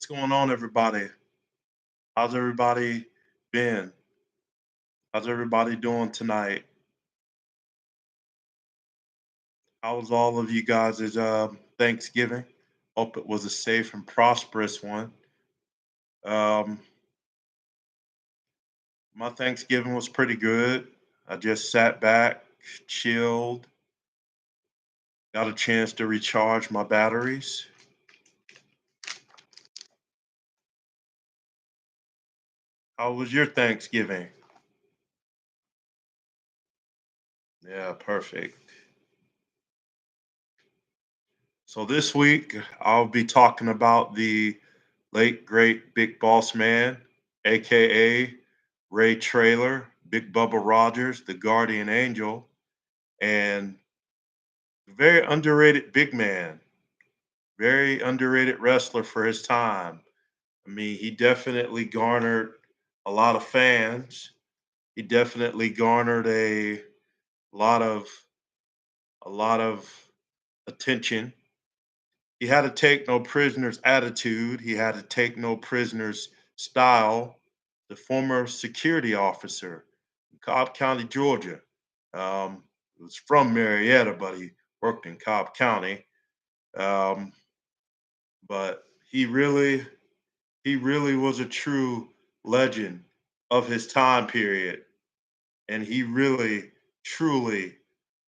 going on, everybody? How's everybody been? How's everybody doing tonight? How was all of you guys' Thanksgiving? Hope it was a safe and prosperous one. Um, my Thanksgiving was pretty good. I just sat back, chilled, got a chance to recharge my batteries. How was your Thanksgiving? Yeah, perfect. So this week I'll be talking about the late great Big Boss Man, aka Ray Traylor, Big Bubba Rogers, the Guardian Angel, and very underrated big man, very underrated wrestler for his time. I mean, he definitely garnered a lot of fans. He definitely garnered lot of a lot of attention. He had to take no prisoners attitude. He had to take no prisoners style. The former security officer in Cobb County, Georgia. Was from Marietta, but he worked in Cobb County. Um, but he really was a true legend of his time period, and he really, truly,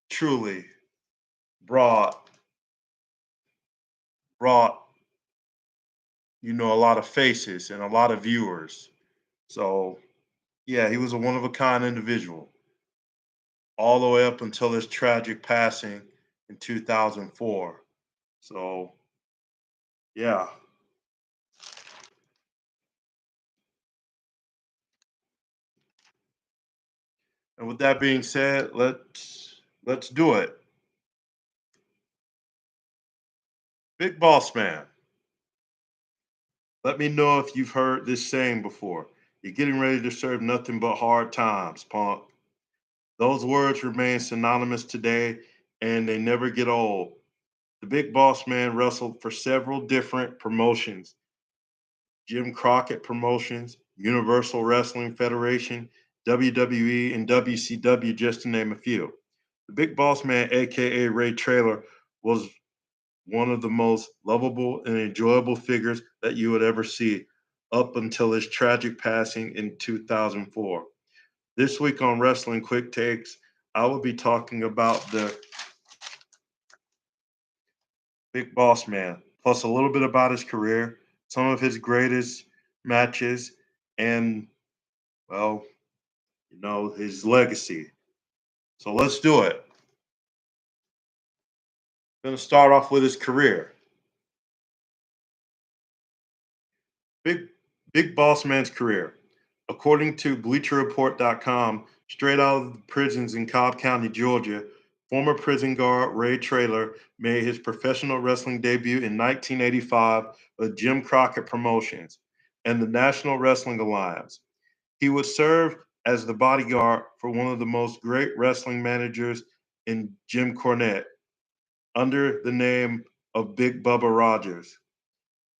truly brought brought a lot of faces and a lot of viewers. So yeah, he was a one of a kind individual all the way up until his tragic passing in 2004. So yeah, and with that being said, let's do it. Big Boss Man. Let me know if you've heard this saying before. You're getting ready to serve nothing but hard times, punk. Those words remain synonymous today and they never get old. The Big Boss Man wrestled for several different promotions: Jim Crockett Promotions, Universal Wrestling Federation, WWE, and WCW, just to name a few. The Big Boss Man, aka Ray Traylor, was one of the most lovable and enjoyable figures that you would ever see up until his tragic passing in 2004. This week on Wrestling Quick Takes, I will be talking about the Big Boss Man, plus a little bit about his career, some of his greatest matches, and, well, his legacy. So let's do it. I'm going to start off with his career. Big Big Boss Man's career. According to BleacherReport.com, straight out of the prisons in Cobb County, Georgia, former prison guard Ray Traylor made his professional wrestling debut in 1985 with Jim Crockett Promotions and the National Wrestling Alliance. He would serve as the bodyguard for one of the most great wrestling managers in Jim Cornette under the name of Big Bubba Rogers.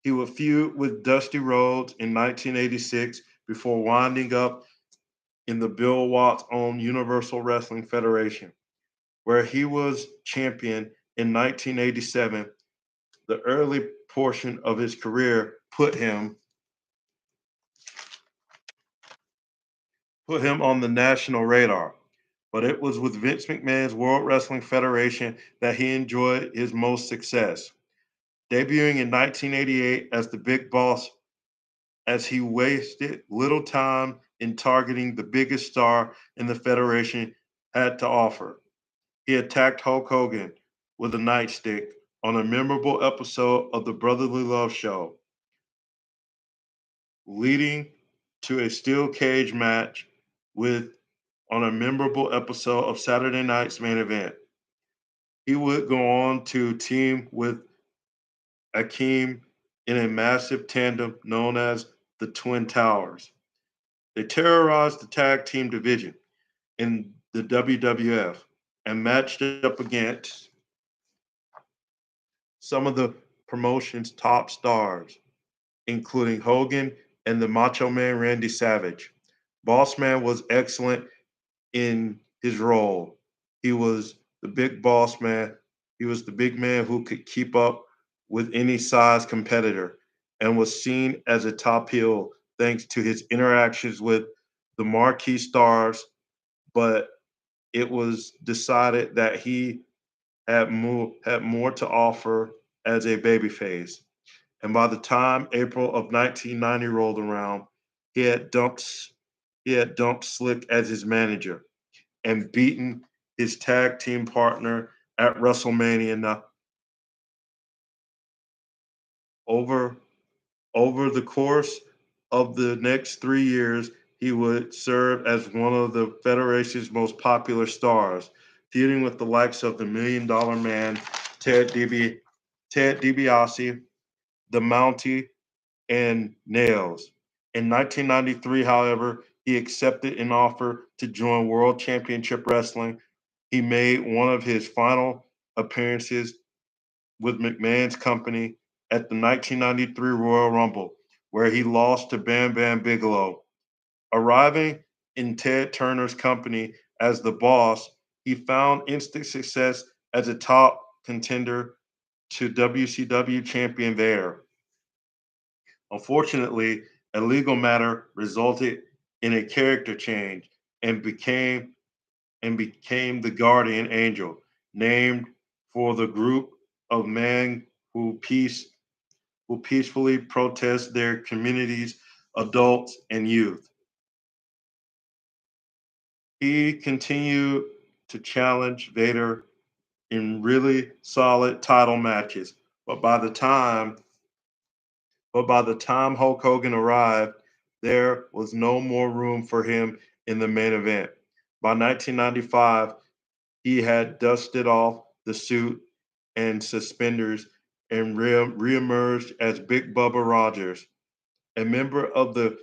He would feud with Dusty Rhodes in 1986 before winding up in the Bill Watts owned Universal Wrestling Federation, where he was champion in 1987. The early portion of his career put him on the national radar, but it was with Vince McMahon's World Wrestling Federation that he enjoyed his most success. Debuting in 1988 as the Big Boss, as he wasted little time in targeting the biggest star in the Federation had to offer. He attacked Hulk Hogan with a nightstick on a memorable episode of the Brotherly Love Show, leading to a steel cage match with on a memorable episode of Saturday Night's Main Event. He would go on to team with Akeem in a massive tandem known as the Twin Towers. They terrorized the tag team division in the WWF and matched up against some of the promotion's top stars, including Hogan and the Macho Man Randy Savage. Boss Man was excellent in his role. He was the big boss man. He was the big man who could keep up with any size competitor and was seen as a top heel thanks to his interactions with the marquee stars. But it was decided that he had more to offer as a babyface. And by the time April of 1990 rolled around, he had dumped he had dumped Slick as his manager and beaten his tag team partner at WrestleMania. Now, over over the course of the next 3 years, he would serve as one of the Federation's most popular stars, feuding with the likes of the Million Dollar Man, Ted DiBi- Ted DiBiase, the Mountie, and Nails. In 1993, however, he accepted an offer to join World Championship Wrestling. He made one of his final appearances with McMahon's company at the 1993 Royal Rumble, where he lost to Bam Bam Bigelow. Arriving in Ted Turner's company as the boss, he found instant success as a top contender to WCW champion there. Unfortunately, a legal matter resulted in a character change and became the guardian angel, named for the group of men who peacefully protest their communities, adults and youth. He continued to challenge Vader in really solid title matches, but by the time Hulk Hogan arrived, there was no more room for him in the main event. By 1995, he had dusted off the suit and suspenders and reemerged as Big Bubba Rogers. A member of the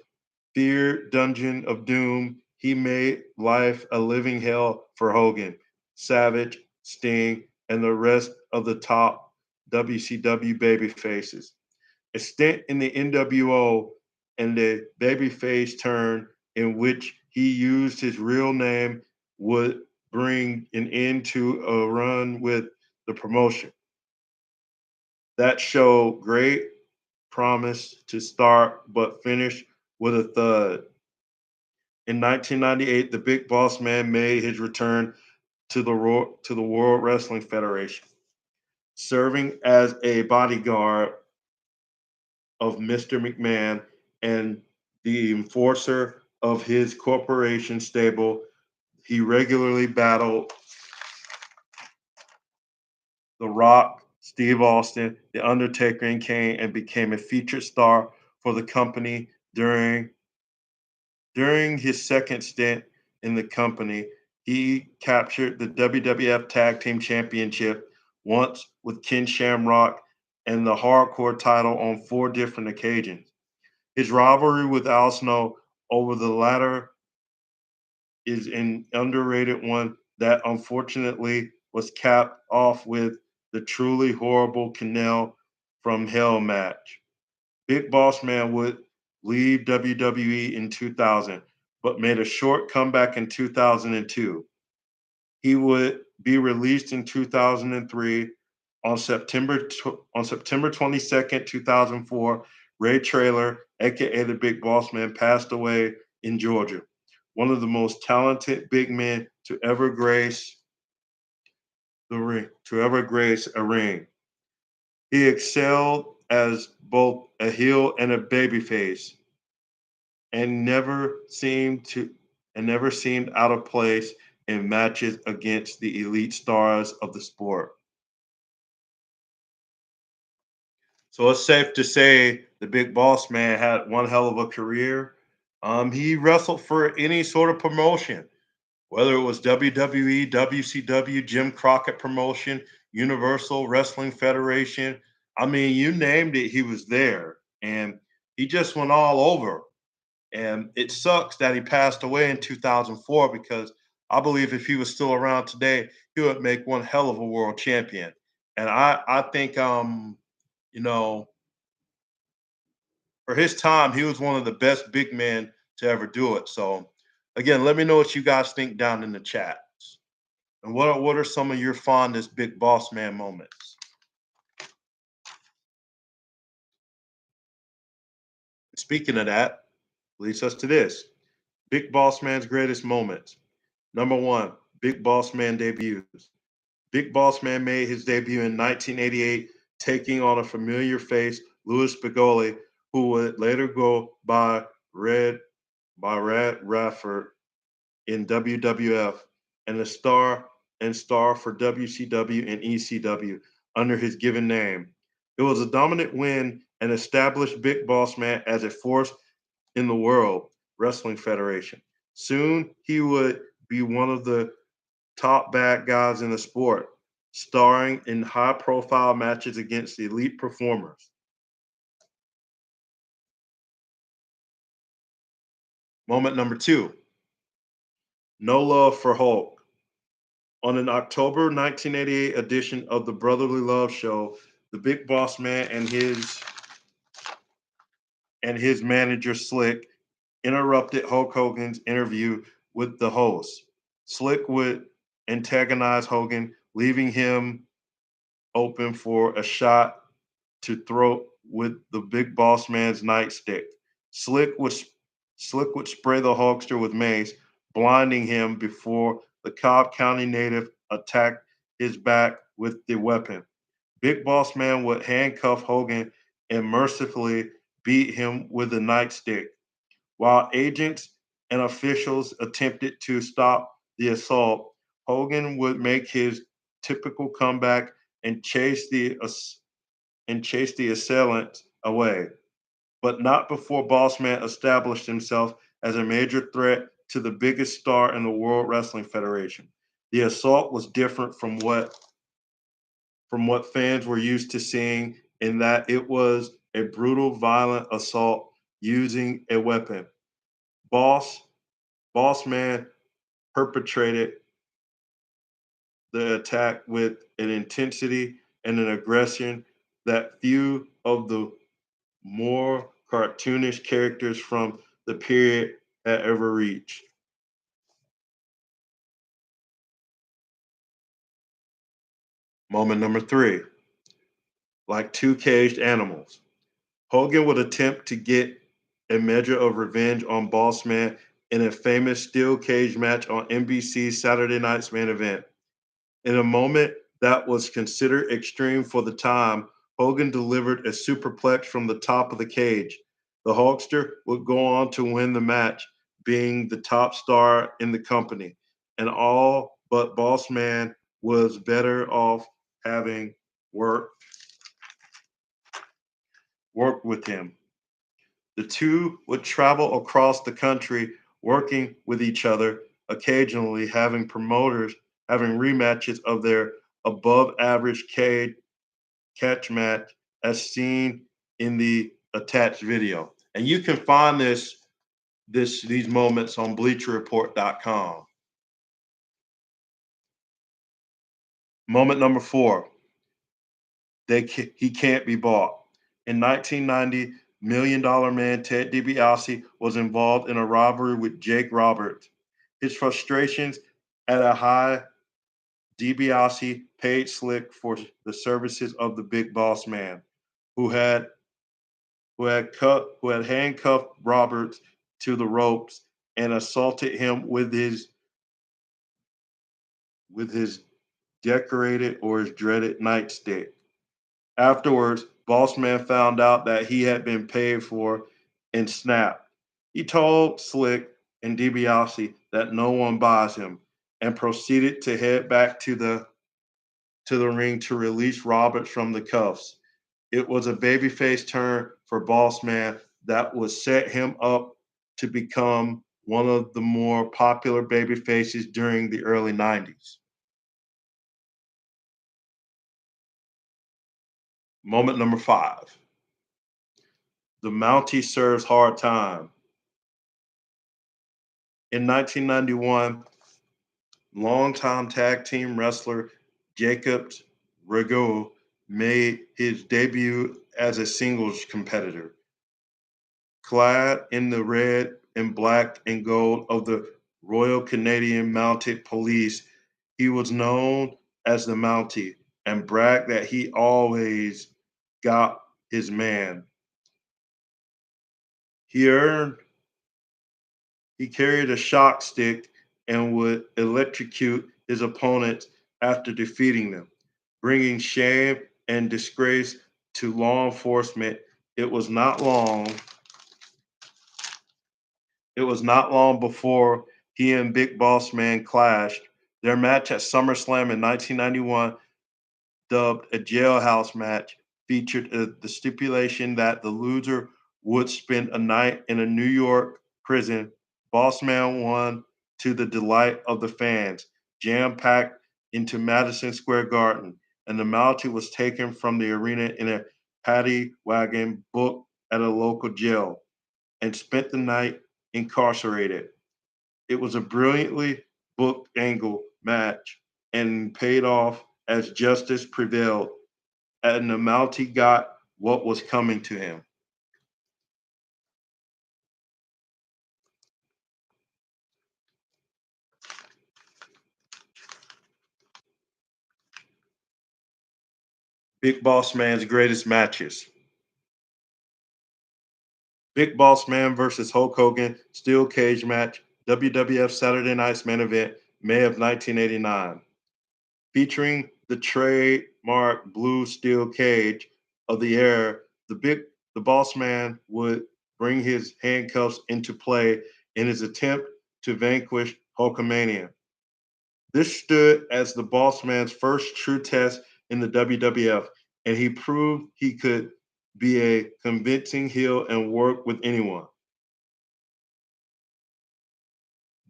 feared Dungeon of Doom, he made life a living hell for Hogan, Savage, Sting, and the rest of the top WCW babyfaces. A stint in the NWO and the babyface turn in which he used his real name would bring an end to a run with the promotion. That showed great promise to start but finish with a thud. In 1998, the Big Boss Man made his return to the World Wrestling Federation, serving as a bodyguard of Mr. McMahon and the enforcer of his corporation stable. He regularly battled The Rock, Steve Austin, The Undertaker, and Kane, and became a featured star for the company during his second stint in the company. He captured the WWF Tag Team Championship once with Ken Shamrock and the Hardcore title on 4 different occasions. His rivalry with Al Snow over the latter is an underrated one that unfortunately was capped off with the truly horrible Canal from Hell match. Big Boss Man would leave WWE in 2000, but made a short comeback in 2002. He would be released in 2003. On September 22nd, 2004, Ray Traylor, aka the Big Boss Man, passed away in Georgia. One of the most talented big men to ever grace a ring. He excelled as both a heel and a babyface, and never seemed out of place in matches against the elite stars of the sport. So it's safe to say the Big Boss Man had one hell of a career. He wrestled for any sort of promotion, whether it was WWE, WCW, Jim Crockett Promotion, Universal Wrestling Federation. I mean, you named it, he was there. And he just went all over. And it sucks that he passed away in 2004 because I believe if he was still around today, he would make one hell of a world champion. And I think, you know, For his time, he was one of the best big men to ever do it. So, again, let me know what you guys think down in the chats. And what are some of your fondest big boss man moments? Speaking of that, leads us to this Big Boss Man's greatest moments. Number one, Big Boss Man debuts. Big Boss Man made his debut in 1988, taking on a familiar face, Louis Spigoli, who would later go by Red Rafford in WWF and star for WCW and ECW under his given name. It was a dominant win and established Big Boss Man as a force in the World Wrestling Federation. Soon he would be one of the top bad guys in the sport, starring in high profile matches against elite performers. Moment number two, no love for Hulk. On an October 1988 edition of the Brotherly Love Show, the Big Boss Man and his manager Slick interrupted Hulk Hogan's interview with the host. Slick would antagonize Hogan, leaving him open for a shot to throw with the Big Boss Man's nightstick. Slick would Slick would spray the Hulkster with mace, blinding him before the Cobb County native attacked his back with the weapon. Big Boss Man would handcuff Hogan and mercifully beat him with a nightstick. While agents and officials attempted to stop the assault, Hogan would make his typical comeback and chase the assailant away, but not before Bossman established himself as a major threat to the biggest star in the World Wrestling Federation. The assault was different from what fans were used to seeing in that it was a brutal, violent assault using a weapon. Boss Bossman perpetrated the attack with an intensity and an aggression that few of the more cartoonish characters from the period had ever reached. Moment number three, like two caged animals. Hogan would attempt to get a measure of revenge on Bossman in a famous steel cage match on NBC's Saturday Night's Main Event. In a moment that was considered extreme for the time, Hogan delivered a superplex from the top of the cage. The Hulkster would go on to win the match, being the top star in the company, and all but Boss Man was better off having worked worked with him. The two would travel across the country working with each other, occasionally having rematches of their above average catch match as seen in the attached video. And you can find these moments on bleacherreport.com. Moment number four, he can't be bought. In 1990, Million Dollar Man Ted DiBiase was involved in a robbery with Jake Roberts. His frustrations at a high DiBiase paid Slick for the services of the Big Boss Man, who had who had handcuffed Roberts to the ropes and assaulted him with his decorated or his dreaded nightstick. Afterwards, Bossman found out that he had been paid for and snapped. He told Slick and DiBiase that no one buys him and proceeded to head back to the ring to release Roberts from the cuffs. It was a babyface turn for Bossman that would set him up to become one of the more popular babyfaces during the early 90s. Moment number five, the Mountie serves hard time. In 1991, longtime tag team wrestler Jacob Rigo made his debut as a singles competitor. clad in the red and black and gold of the Royal Canadian Mounted Police. He was known as the Mountie and bragged that he always got his man. He earned he carried a shock stick and would electrocute his opponents after defeating them, bringing shame and disgrace to law enforcement. It was not long. It was not long before he and Big Boss Man clashed. Their match at SummerSlam in 1991, dubbed a jailhouse match, featured the stipulation that the loser would spend a night in a New York prison. Boss Man won to the delight of the fans, jam packed into Madison Square Garden, and the Mountie was taken from the arena in a paddy wagon booked at a local jail and spent the night incarcerated. It was a brilliantly booked angle match and paid off as justice prevailed, and the Mountie got what was coming to him. Big Boss Man's greatest matches. Big Boss Man versus Hulk Hogan Steel Cage match, WWF Saturday Night's main event, May of 1989. Featuring the trademark blue steel cage of the era, the boss man would bring his handcuffs into play in his attempt to vanquish Hulkamania. This stood as the boss man's first true test in the WWF, and he proved he could be a convincing heel and work with anyone.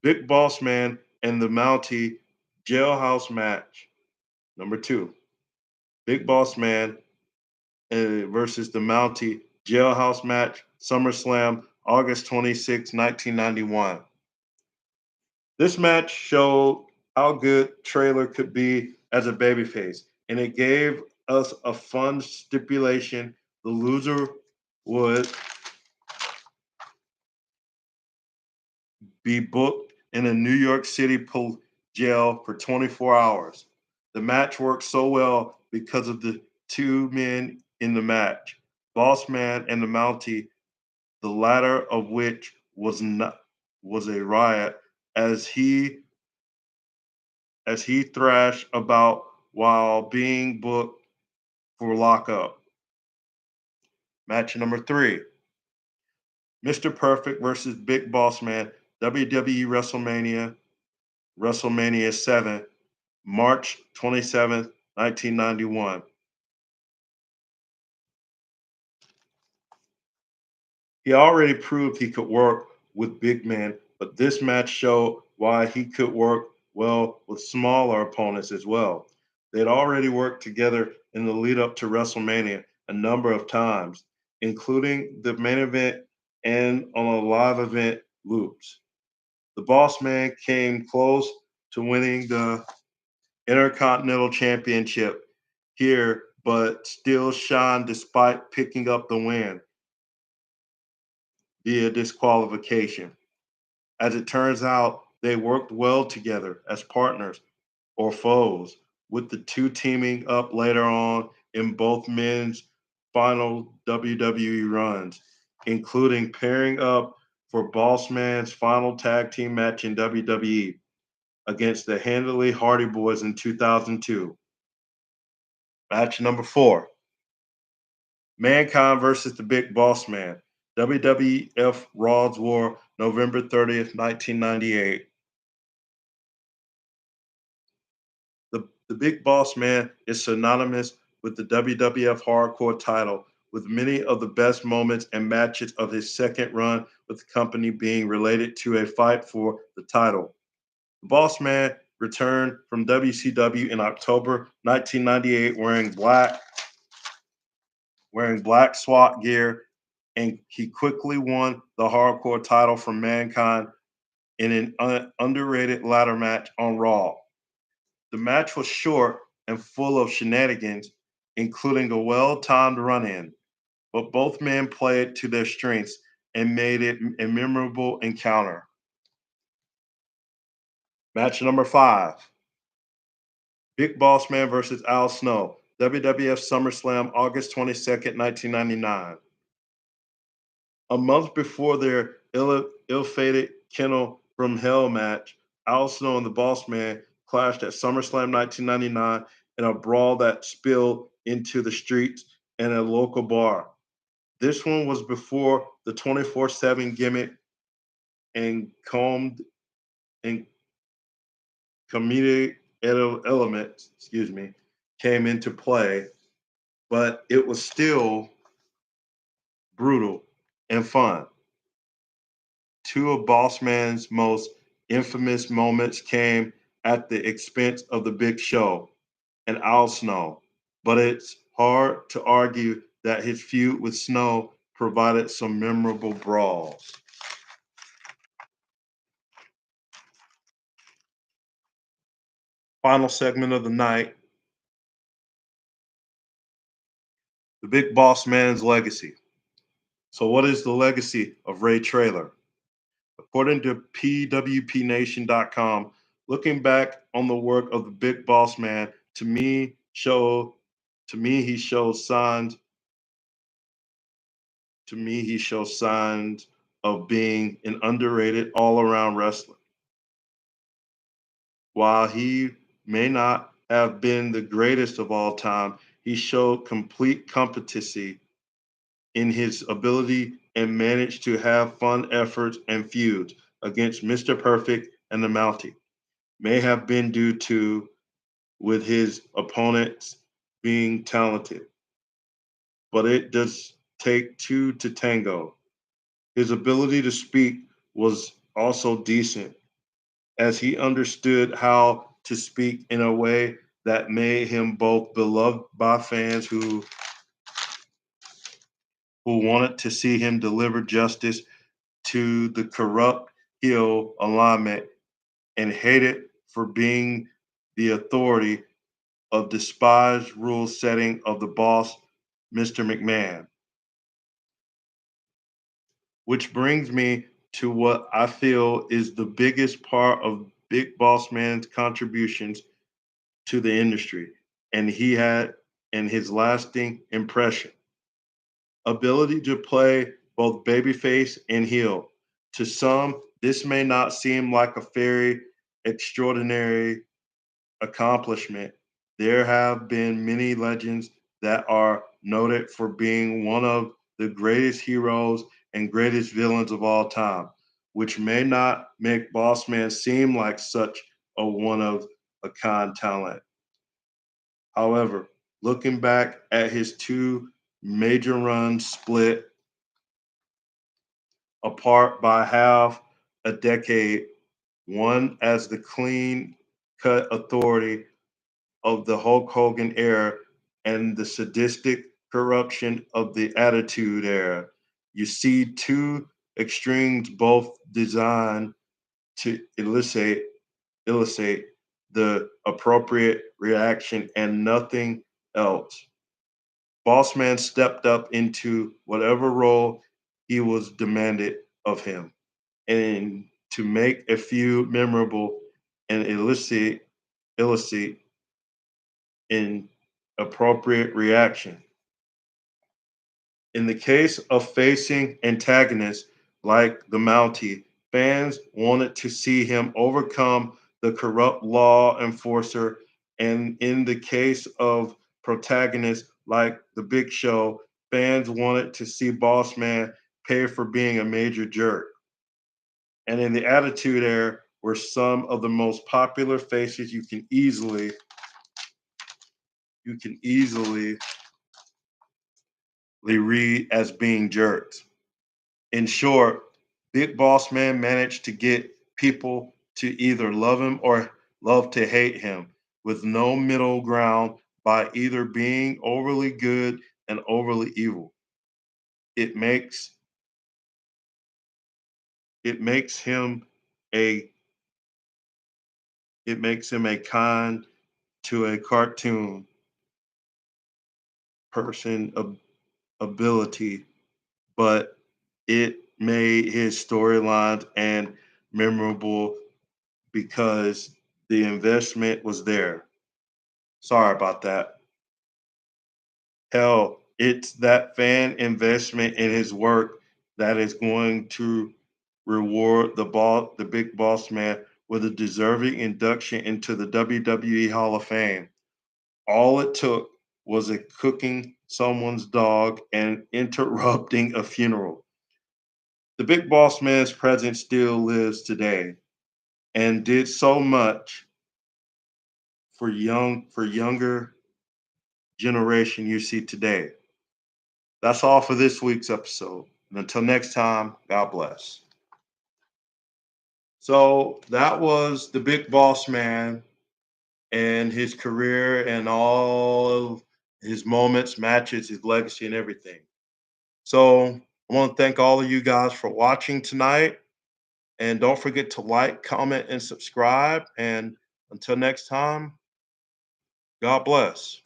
Big Boss Man and the Mountie jailhouse match. Number two, Big Boss Man versus the Mountie Jailhouse match, SummerSlam, August 26, 1991. This match showed how good Traylor could be as a babyface, and it gave us a fun stipulation. The loser would be booked in a New York City jail for 24 hours. The match worked so well because of the two men in the match, Boss Man and the Mountie, the latter of which was a riot as he thrashed about while being booked for lockup. Match number three, Mr. Perfect versus Big Boss Man, WWE WrestleMania 7, March 27th, 1991. He already proved he could work with big men, but this match showed why he could work well with smaller opponents as well. They'd already worked together in the lead up to WrestleMania a number of times, including the main event and on a live event loops. The Boss Man came close to winning the Intercontinental Championship here, but still shined despite picking up the win via disqualification. As it turns out, they worked well together as partners or foes, with the two teaming up later on in both men's final WWE runs, including pairing up for Boss Man's final tag team match in WWE against the Handley Hardy Boys in 2002. Match number four, Mankind versus the Big Boss Man, WWF Raw's War, November 30th, 1998. The Big Boss Man is synonymous with the WWF Hardcore title, with many of the best moments and matches of his second run with the company being related to a fight for the title. The Boss Man returned from WCW in October 1998 wearing black SWAT gear, and he quickly won the Hardcore title from Mankind in an underrated ladder match on Raw. The match was short and full of shenanigans, including a well timed run in, but both men played to their strengths and made it a memorable encounter. Match number 5, Big Boss Man versus Al Snow, WWF SummerSlam, August 22nd, 1999. A month before their ill-fated Kennel from Hell match, Al Snow and the Boss Man clashed at SummerSlam 1999 in a brawl that spilled into the streets and a local bar. This one was before the 24/7 gimmick and combed and comedic elements, came into play, but it was still brutal and fun. Two of Boss Man's most infamous moments came at the expense of the Big Show and Al Snow, but it's hard to argue that his feud with Snow provided some memorable brawls. Final segment of the night, the Big Boss Man's legacy. So, what is the legacy of Ray Traylor? According to PWPNation.com, looking back on the work of the Big Boss Man, to me he shows signs he shows signs of being an underrated all-around wrestler. While he may not have been the greatest of all time, he showed complete competency in his ability and managed to have fun efforts and feuds against Mr. Perfect and the Mountie. May have been due to with his opponents being talented, but it does take two to tango. His ability to speak was also decent, as he understood how to speak in a way that made him both beloved by fans who wanted to see him deliver justice to the corrupt heel alignment and hated for being the authority of despised rule setting of the boss, Mr. McMahon. Which brings me to what I feel is the biggest part of Big Boss Man's contributions to the industry, and he had and his lasting impression. Ability to play both babyface and heel. To some, this may not seem like a very extraordinary accomplishment. There have been many legends that are noted for being one of the greatest heroes and greatest villains of all time, which may not make Bossman seem like such a one of a kind talent. However, looking back at his two major runs split apart by half a decade, one as the clean cut authority of the Hulk Hogan era and the sadistic corruption of the Attitude Era. You see two extremes, both designed to elicit the appropriate reaction and nothing else. Bossman stepped up into whatever role he was demanded of him, and to make a few memorable and elicit in appropriate reaction. In the case of facing antagonists like the Mountie, fans wanted to see him overcome the corrupt law enforcer. And in the case of protagonists like the Big Show, fans wanted to see Boss Man pay for being a major jerk. And in the Attitude Era were some of the most popular faces you can easily read as being jerks. In short, Big Boss Man managed to get people to either love him or love to hate him with no middle ground by either being overly good and overly evil. It makes it makes him a it makes him a kind to a cartoon person ability, but it made his storylines and memorable because the investment was there. Sorry about that. Hell, it's that fan investment in his work that is going to reward the big boss man with a deserving induction into the WWE Hall of Fame. All it took was a cooking someone's dog and interrupting a funeral. The big boss man's presence still lives today and did so much for younger generation you see today. That's all for this week's episode. And until next time, God bless. So that was the big boss man and his career and all of his moments, matches, his legacy, and everything. So I want to thank all of you guys for watching tonight. And don't forget to like, comment, and subscribe. And until next time, God bless.